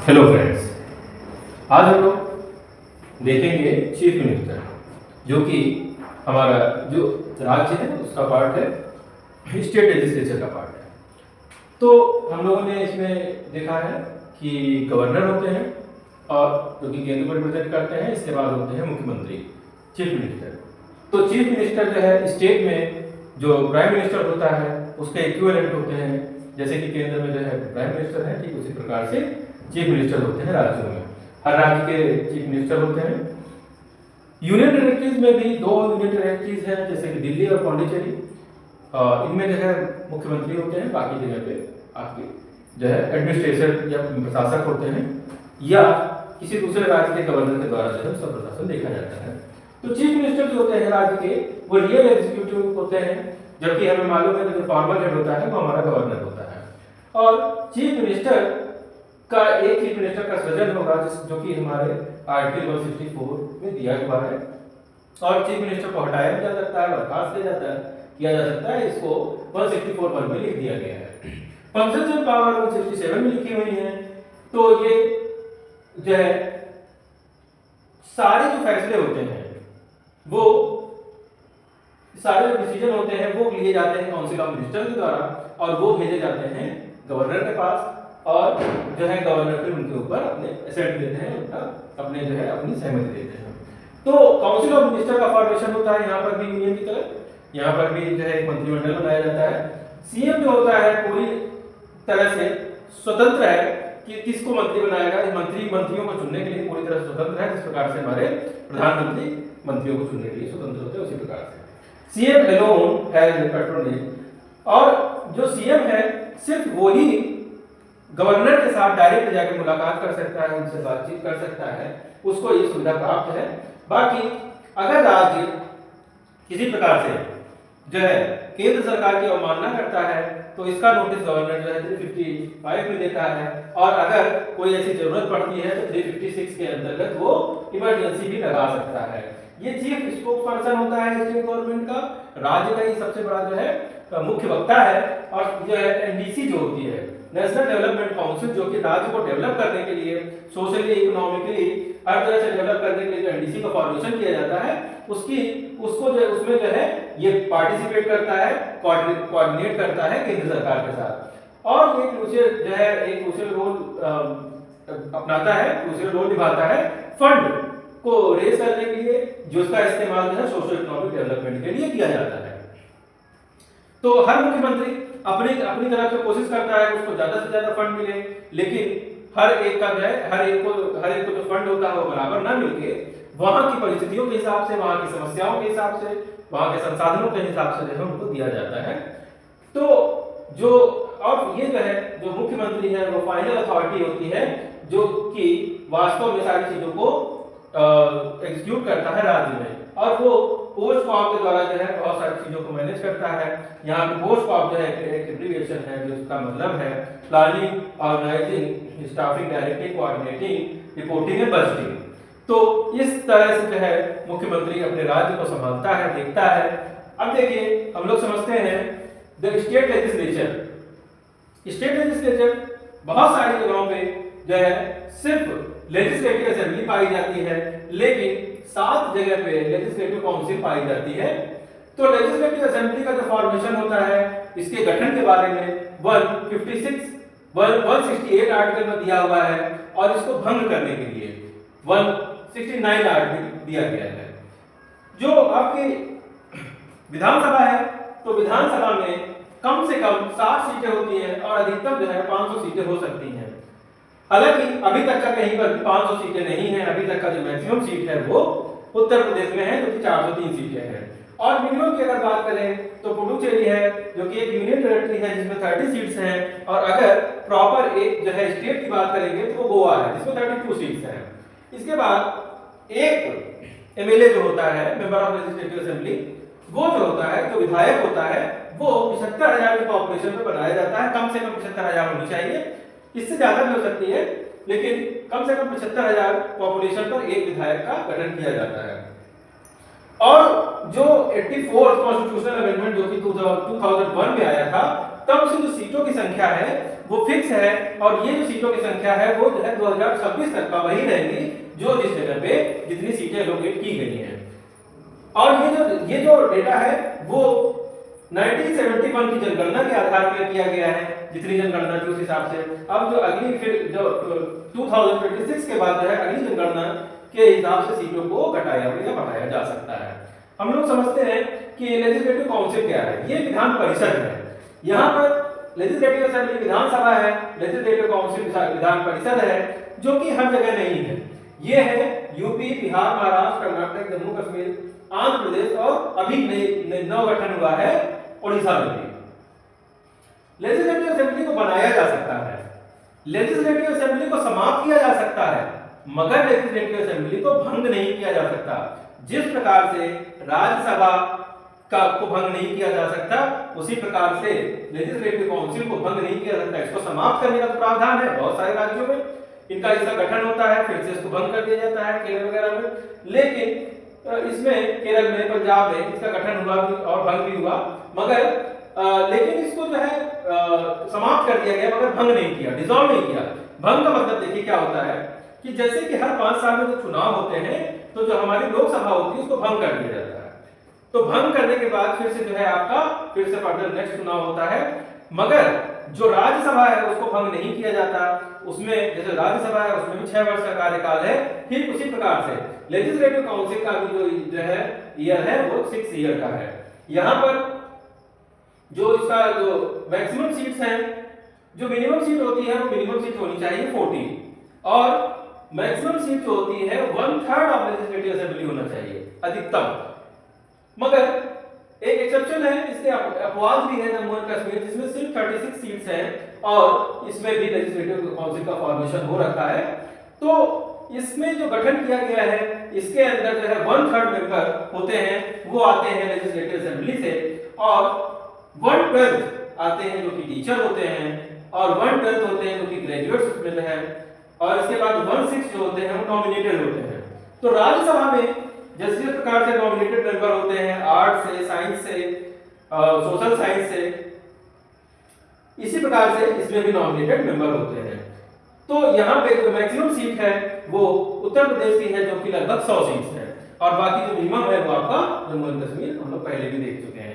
Hello friends, आज हम लोग देखेंगे चीफ मिनिस्टर, जो कि हमारा जो राज्य है उसका पार्ट है, स्टेट लेजिस्लेचर का पार्ट है। तो हम लोगों ने इसमें देखा है कि गवर्नर होते हैं और जो कि केंद्र को रिप्रेजेंट करते हैं। इसके बाद होते हैं मुख्यमंत्री, चीफ मिनिस्टर। तो चीफ मिनिस्टर जो है स्टेट में जो प्राइम मिनिस्टर होता है उसके इक्विवेलेंट होते हैं। जैसे कि केंद्र में जो है प्राइम मिनिस्टर है, ठीक उसी प्रकार से चीफ मिनिस्टर होते हैं राज्यों में। हर राज्य के चीफ मिनिस्टर होते हैं। यूनियन टेरिटरीज में भी दो यूनियन टेरिटरीज हैं, जैसे कि दिल्ली और पौंडीचेरी। इनमें जो है मुख्यमंत्री होते हैं, बाकी जगह पे आपके जो है एडमिनिस्ट्रेशन या प्रशासक होते हैं, या किसी दूसरे राज्य के गवर्नर के द्वारा जो है उसका प्रशासन देखा जाता है। तो चीफ मिनिस्टर जो होते हैं राज्य के, वो रियल एग्जीक्यूटिव होते हैं, जबकि हमें मालूम है कि जो फॉर्मल हेड होता है वो हमारा गवर्नर होता है। और चीफ मिनिस्टर का एक चीफ मिनिस्टर का सृजन होगा जो कि हमारे आर्टिकल 164 में दिया हुआ है। और चीफ मिनिस्टर को हटाया भी जा सकता है, बर्खास्त किया जा सकता है। इसको 164 में लिख दिया गया है। फंक्शंस एंड पावर 167 में लिखी हुई है। तो ये जो है सारे जो फैसले होते हैं, वो सारे जो डिसीजन होते हैं वो लिए जाते हैं काउंसिल ऑफ मिनिस्टर के द्वारा, और वो भेजे जाते हैं गवर्नर के पास। और जो है गवर्नर फिर उनके ऊपर अपने एसेंट देते हैं, उनका अपने जो है अपनी सहमति देते हैं। तो काउंसिल ऑफ मिनिस्टर का फॉर्मेशन होता है यहाँ पर भी यूनियन की तरह। यहाँ पर भी जो है एक मंत्रिमंडल बनाया जाता है। सीएम जो होता है पूरी तरह से स्वतंत्र है कि किसको मंत्री बनाएगा। मंत्रियों को चुनने के लिए पूरी तरह स्वतंत्र है, जिस प्रकार से हमारे प्रधानमंत्री मंत्रियों को चुनने के लिए स्वतंत्र होते हैं, उसी प्रकार से सीएम अलोन हैज पैट्रोनेज। और जो सीएम है सिर्फ वही गवर्नर के साथ डायरेक्ट जाकर मुलाकात कर सकता है, उनसे बातचीत कर सकता है, उसको ये सुविधा प्राप्त है। बाकी अगर राज्य किसी प्रकार से जो है केंद्र सरकार की अवमानना करता है तो इसका नोटिस गवर्नर जो है 355 में देता है। और अगर कोई ऐसी जरूरत पड़ती है तो 356 के अंतर्गत वो इमरजेंसी भी लगा सकता है। ये चीफ स्पोक्स पर्सन होता है स्टेट गवर्नमेंट का, राज्य का ही सबसे बड़ा जो है मुख्य वक्ता है। और जो है एनडीसी जो होती है, नेशनल डेवलपमेंट काउंसिल, जो कि राज्य को डेवलप करने के लिए सोशली इकोनॉमिकली हर तरह से डेवलप करने के लिए जो एनडीसी का फॉर्मेशन किया जाता है, उसको जो उसमें जो है ये पार्टिसिपेट करता है, कोऑर्डिनेट करता है केंद्र सरकार के साथ। और ये क्रूशियल रोल अपनाता है, क्रूशियल रोल निभाता है फंड को रेज करने के लिए, जिसका इस्तेमाल जो है सोशल इकोनॉमिक डेवलपमेंट के लिए किया जाता है। तो हर मुख्यमंत्री अपनी तरफ से कोशिश करता है उसको ज्यादा से ज्यादा फंड मिले, लेकिन हर एक का जो है हर एक को जो फंड होता है वो बराबर ना मिलके वहां की परिस्थितियों के हिसाब से, वहां की समस्याओं के हिसाब से, वहां के संसाधनों के हिसाब से जो है उनको दिया जाता है। तो जो और ये जो है जो मुख्यमंत्री है वो फाइनल अथॉरिटी होती है, जो कि वास्तव में सारी चीजों को एग्जीक्यूट करता है राज्य में। और वो पोस्ट कॉप के द्वारा जो है बहुत सारी चीजों को मैनेज करता है। यहाँ पे पोस्ट कॉप जो है एक एब्रिविएशन है, जिसका मतलब है planning, organising, staffing, directing, coordinating, reporting and budgeting. तो इस तरह से जो है मुख्यमंत्री अपने राज्य को संभालता है, देखता है। अब देखिए हम लोग समझते हैं the state legislature. State legislature बहुत सारी जगहों पे जो है सिर्फ लेजिस्लेटिव असेंबली पाई जाती है, लेकिन 7 जगह पे लेजिस्लेटिव काउंसिल पाई जाती है। तो लेजिस्लेटिव असेंबली का जो फॉर्मेशन होता है, इसके गठन के बारे में 168 आर्टिकल में दिया हुआ है, और इसको भंग करने के लिए 169 आर्टिकल दिया गया है। जो आपकी विधानसभा है, तो विधानसभा में कम से कम 60 सीटें होती हैं और अधिकतम जो है 500 सीटें हो सकती हैं। हालांकि अभी तक का कहीं पर 500 सीटें नहीं है। अभी तक का जो मैक्सिमम सीट है वो उत्तर प्रदेश में है, जो कि 403 सीटें हैं। और मिनिमम की अगर बात करें तो पुडुचेरी है, जो कि एक यूनियन टेरिटरी है, जिसमें 30 सीट्स हैं। और अगर प्रॉपर एक जो है स्टेट की बात करेंगे तो वो गोवा है, जिसमें 32 सीट्स हैं। इसके बाद एक एमएलए जो होता है, मेंबर ऑफ लेजिस्लेटिव असेंबली, वो जो होता है, जो विधायक होता है, वो 75,000 की पॉपुलेशन पे बनाया जाता है। कम से कम 75,000 होनी चाहिए, इससे ज्यादा भी हो सकती है, लेकिन कम से कम 75,000 पॉपुलेशन पर एक विधायक का गठन किया जाता है। और जो 84th कॉन्स्टिट्यूशनल अमेंडमेंट जो कि 2001 में आया था, तब से जो सीटों की संख्या है वो फिक्स है, और ये जो सीटों की संख्या है वो जो है 2026 तक का वही रहेगी जो जिस जगह पे जितनी सीटें एलोकेट की गई हैं। और ये जो डेटा है वो 1971 की जनगणना के आधार पर किया गया है, जितनी जनगणना थी उस हिसाब से। अब जो अगली फिर जो 2026 के बाद जो है अगली जनगणना के हिसाब से सीटों को घटाया या बढ़ाया जा सकता है। हम लोग समझते हैं कि लेजिस्लेटिव काउंसिल क्या है, ये विधान परिषद है। यहाँ पर लेजिस्लेटिव असेंबली विधानसभा है, लेजिस्लेटिव काउंसिल विधान परिषद है, जो कि हर जगह नहीं है। ये है यूपी, बिहार, महाराष्ट्र, कर्नाटक, जम्मू कश्मीर, आंध्र प्रदेश और अभी नव गठन हुआ है उड़ीसा में भी। लेजिस्लेटिव असेंबली को बनाया जा सकता है, लेजिस्लेटिव असेंबली को समाप्त किया जा सकता है, मगर लेजिस्लेटिव असेंबली को भंग नहीं किया जा सकता। जिस प्रकार से राज्यसभा को भंग नहीं किया जा सकता, उसी प्रकार से लेजिस्लेटिव काउंसिल को भंग नहीं किया जा सकता। इसको समाप्त करने का तो प्रावधान है बहुत सारे राज्यों में, इसका गठन होता है, फिर से इसको भंग कर दिया जाता है केरल वगैरह में। लेकिन इसमें केरल में, पंजाब में इसका गठन हुआ भी और भंग भी हुआ, मगर लेकिन इसको जो है समाप्त कर दिया गया, मगर भंग नहीं किया, डिसॉल्व नहीं किया। भंग का मतलब देखिए क्या होता है कि जैसे कि हर 5 साल में जो चुनाव होते हैं, तो जो हमारी लोकसभा होती है उसको भंग कर दिया जाता है। तो भंग करने के बाद फिर से जो है आपका फिर से फर्दर नेक्स्ट चुनाव होता है, मगर जो राज्यसभा है उसको भंग नहीं किया जाता। उसमें जैसे राज्यसभा है उसमें भी 6 वर्ष का कार्यकाल है, ठीक उसी प्रकार से लेजिस्लेटिव काउंसिल का भी जो है ईयर है वो 6 ईयर का है। यहाँ पर जो इसका जो मैक्सिमम सीट्स हैं, जो मिनिमम सीट होती है वो मिनिमम सीट होनी चाहिए 40, और मैक्सिमम सीट जो होती है 1/3 ऑफ लेजिस्लेटिव असेंबली होना चाहिए अधिकतम। मगर एक एक्सेप्शन है, इसके अपवाद भी है जम्मू एंड कश्मीर, जिसमें सिर्फ 36 सीट्स हैं और इसमें भी लेजिस्लेटिव काउंसिल का फॉर्मेशन हो रखा है। तो इसमें जो गठन किया गया है इसके अंदर जो है 1/3 मेंबर होते हैं, वो आते हैं लेजिस्लेटिव असेंबली से, और 1/12 आते हैं जो कि टीचर होते हैं, और 1/12 होते हैं जो कि ग्रेजुएट्स उसमें है, और इसके बाद 1/6 जो होते हैं वो नॉमिनेटेड होते हैं। तो राज्यसभा में जिस प्रकार से नॉमिनेटेड मेंबर होते हैं आर्ट से, साइंस से, सोशल साइंस से, इसी प्रकार से इसमें भी नॉमिनेटेड मेंबर होते हैं। तो यहाँ पे जो मैक्सिमम सीट है वो उत्तर प्रदेश की है, जो कि लगभग 100 सीट्स है, और बाकी जो मिनिमम है वो आपका जम्मू एंड कश्मीर हम लोग पहले भी देख चुके हैं।